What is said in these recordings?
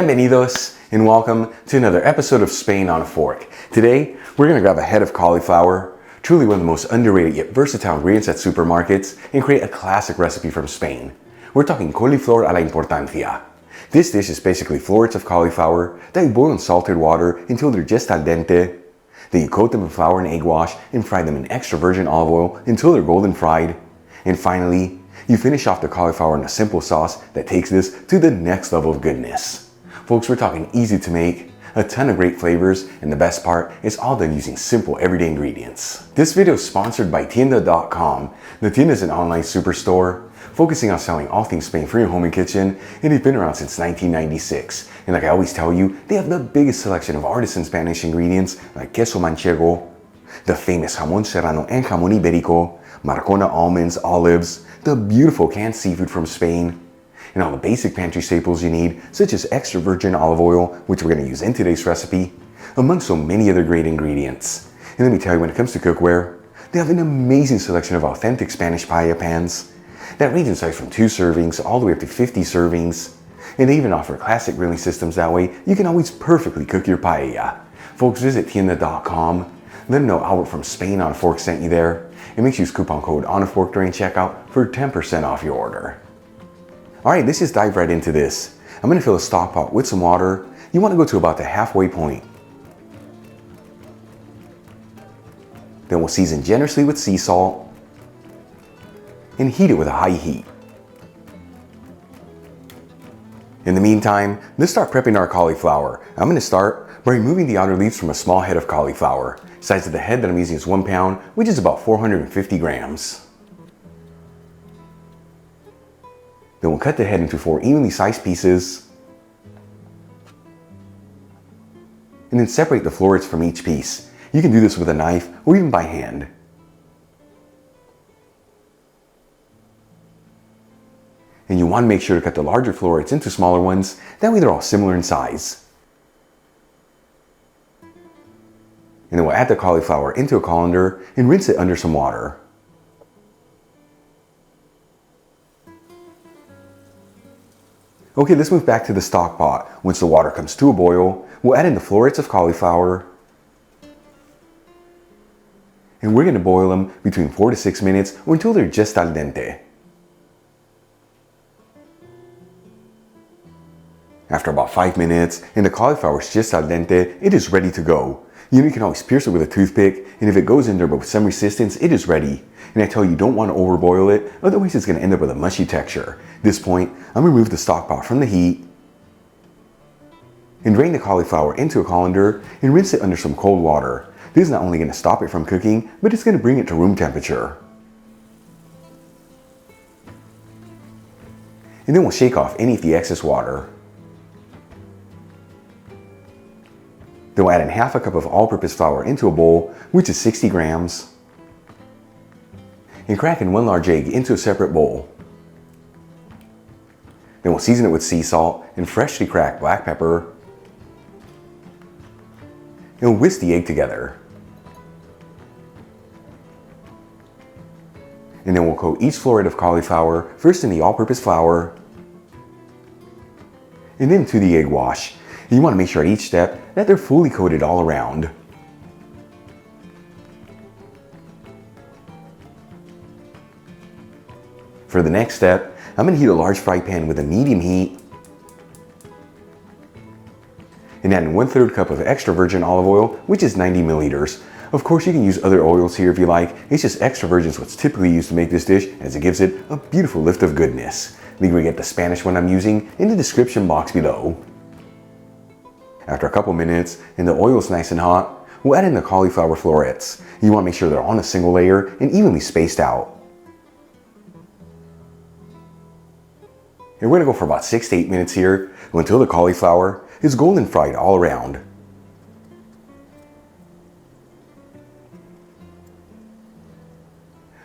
Bienvenidos and welcome to another episode of Spain on a Fork. Today, we're going to grab a head of cauliflower, truly one of the most underrated yet versatile ingredients at supermarkets, and create a classic recipe from Spain. We're talking Coliflor a la Importancia. This dish is basically florets of cauliflower that you boil in salted water until they're just al dente. Then you coat them in flour and egg wash and fry them in extra virgin olive oil until they're golden fried. And finally, you finish off the cauliflower in a simple sauce that takes this to the next level of goodness. Folks, we're talking easy to make, a ton of great flavors, and the best part is all done using simple everyday ingredients. This video is sponsored by Tienda.com. The Tienda is an online superstore focusing on selling all things Spain for your home and kitchen, and they've been around since 1996. And like I always tell you, they have the biggest selection of artisan Spanish ingredients like queso manchego, the famous jamón serrano and jamón ibérico, Marcona almonds, olives, the beautiful canned seafood from Spain, and all the basic pantry staples you need, such as extra virgin olive oil, which we're going to use in today's recipe, among so many other great ingredients. And let me tell you, when it comes to cookware, they have an amazing selection of authentic Spanish paella pans that range in size from 2 servings all the way up to 50 servings. And they even offer classic grilling systems, that way you can always perfectly cook your paella. Folks, visit Tienda.com. Let them know Albert from Spain on a Fork sent you there. And make sure you use coupon code ONAFORK during checkout for 10% off your order. Alright, let's just dive right into this. I'm going to fill a stock pot with some water. You want to go to about the halfway point. Then we'll season generously with sea salt and heat it with a high heat. In the meantime, let's start prepping our cauliflower. I'm going to start by removing the outer leaves from a small head of cauliflower. Size of the head that I'm using is 1 pound, which is about 450 grams. Then we'll cut the head into 4 evenly sized pieces. And then separate the florets from each piece. You can do this with a knife or even by hand. And you want to make sure to cut the larger florets into smaller ones, that way they're all similar in size. And then we'll add the cauliflower into a colander and rinse it under some water. Okay, let's move back to the stock pot. Once the water comes to a boil, we'll add in the florets of cauliflower. And we're going to boil them between 4 to 6 minutes or until they're just al dente. After about 5 minutes and the cauliflower is just al dente, it is ready to go. You can always pierce it with a toothpick, and if it goes in there but with some resistance, it is ready. And I tell you, don't want to overboil it, otherwise it's going to end up with a mushy texture. At this point, I'm going to remove the stock pot from the heat and drain the cauliflower into a colander and rinse it under some cold water. This is not only going to stop it from cooking, but it's going to bring it to room temperature. And then we'll shake off any of the excess water. Then we'll add in half a cup of all-purpose flour into a bowl, which is 60 grams. And crack in 1 large egg into a separate bowl. Then we'll season it with sea salt and freshly cracked black pepper. And we'll whisk the egg together. And then we'll coat each floret of cauliflower first in the all-purpose flour and then to the egg wash. And you want to make sure at each step that they're fully coated all around. For the next step, I'm going to heat a large fry pan with a medium heat and add in 1/3 cup of extra virgin olive oil, which is 90 milliliters. Of course, you can use other oils here if you like. It's just extra virgin is what's typically used to make this dish, as it gives it a beautiful lift of goodness. Leave me get the Spanish one I'm using in the description box below. After a couple minutes and the oil is nice and hot, we'll add in the cauliflower florets. You want to make sure they're on a single layer and evenly spaced out. And we're going to go for about 6 to 8 minutes here until the cauliflower is golden fried all around.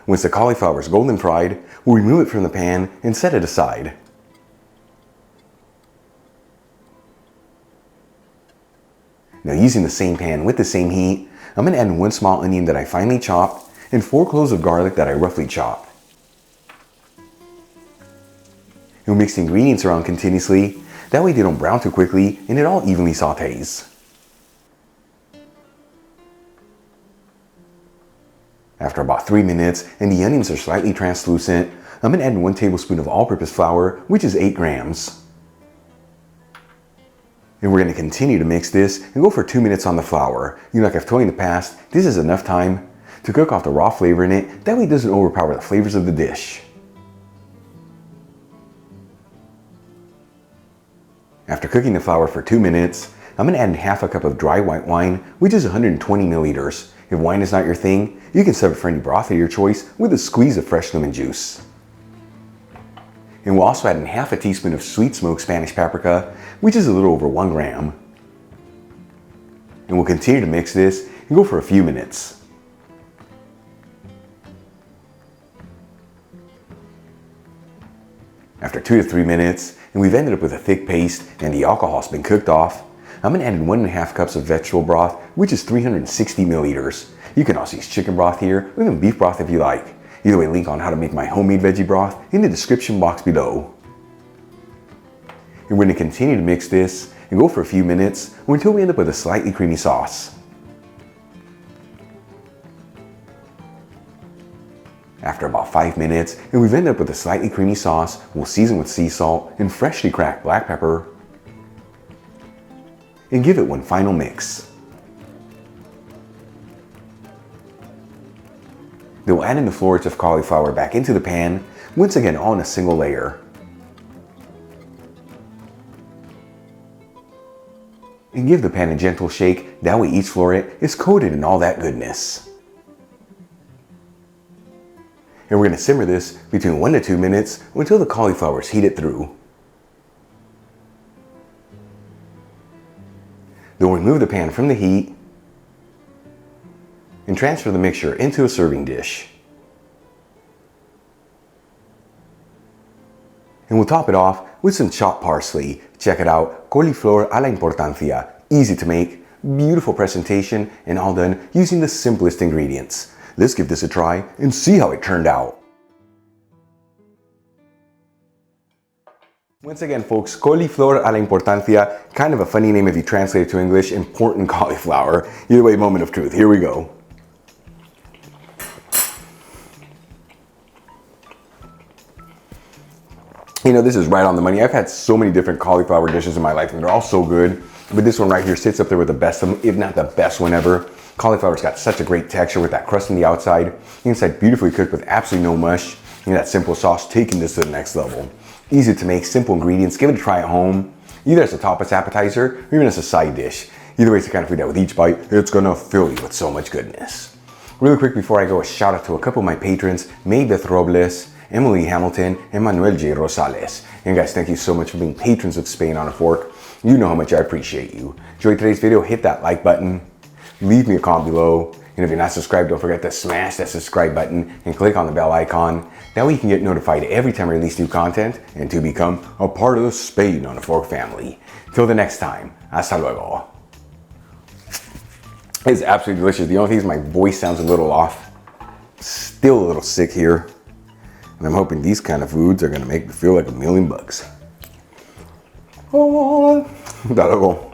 Once the cauliflower is golden fried, we'll remove it from the pan and set it aside. Now, using the same pan with the same heat, I'm going to add in 1 small onion that I finely chopped and 4 cloves of garlic that I roughly chopped. We'll mix the ingredients around continuously That way they don't brown too quickly and it all evenly sautés. After about 3 minutes and the onions are slightly translucent, I'm going to add 1 tablespoon of all-purpose flour, which is 8 grams. And we're going to continue to mix this and go for 2 minutes on the flour. Like I've told you in the past, this is enough time to cook off the raw flavor in it. That way it doesn't overpower the flavors of the dish. After cooking the flour for 2 minutes, I'm going to add half a cup of dry white wine, which is 120 milliliters. If wine is not your thing, you can sub it for any broth of your choice with a squeeze of fresh lemon juice. And we'll also add in half a teaspoon of sweet smoked Spanish paprika, which is a little over 1 gram. And we'll continue to mix this and go for a few minutes. After 2 to 3 minutes, and we've ended up with a thick paste and the alcohol's been cooked off, I'm going to add in 1.5 cups of vegetable broth, which is 360 milliliters. You can also use chicken broth here, or even beef broth if you like. Either way, link on how to make my homemade veggie broth in the description box below. And we're going to continue to mix this and go for a few minutes until we end up with a slightly creamy sauce. After about 5 minutes, and we've ended up with a slightly creamy sauce, we'll season with sea salt and freshly cracked black pepper, and give it one final mix. Then we'll add in the florets of cauliflower back into the pan, once again all in a single layer. And give the pan a gentle shake, that way each floret is coated in all that goodness. And we're going to simmer this between 1 to 2 minutes until the cauliflower is heated through. Then we'll remove the pan from the heat and transfer the mixture into a serving dish. And we'll top it off with some chopped parsley. Check it out, Coliflor a la Importancia. Easy to make, beautiful presentation, and all done using the simplest ingredients. Let's give this a try and see how it turned out. Once again, folks, Cauliflower a la Importancia, kind of a funny name if you translate it to English, important cauliflower. Either way, moment of truth. Here we go. This is right on the money. I've had so many different cauliflower dishes in my life and they're all so good. But this one right here sits up there with the best of them, if not the best one ever. Cauliflower's got such a great texture with that crust on the outside. Inside beautifully cooked with absolutely no mush. And that simple sauce taking this to the next level. Easy to make, simple ingredients. Give it a try at home. Either as a tapas appetizer or even as a side dish. Either way, it's the kind of food that with each bite, it's gonna fill you with so much goodness. Really quick before I go, a shout out to a couple of my patrons, Maybeth Robles, Emily Hamilton, and Manuel J. Rosales. And guys, thank you so much for being patrons of Spain on a Fork. You know how much I appreciate you. Enjoyed today's video, hit that like button, leave me a comment below, and if you're not subscribed, don't forget to smash that subscribe button and click on the bell icon. That way you can get notified every time I release new content and to become a part of the Spain on a Fork family. Till the next time, hasta luego. It's absolutely delicious. The only thing is my voice sounds a little off. Still a little sick here. And I'm hoping these kind of foods are gonna make me feel like $1,000,000 bucks. Oh, hasta luego.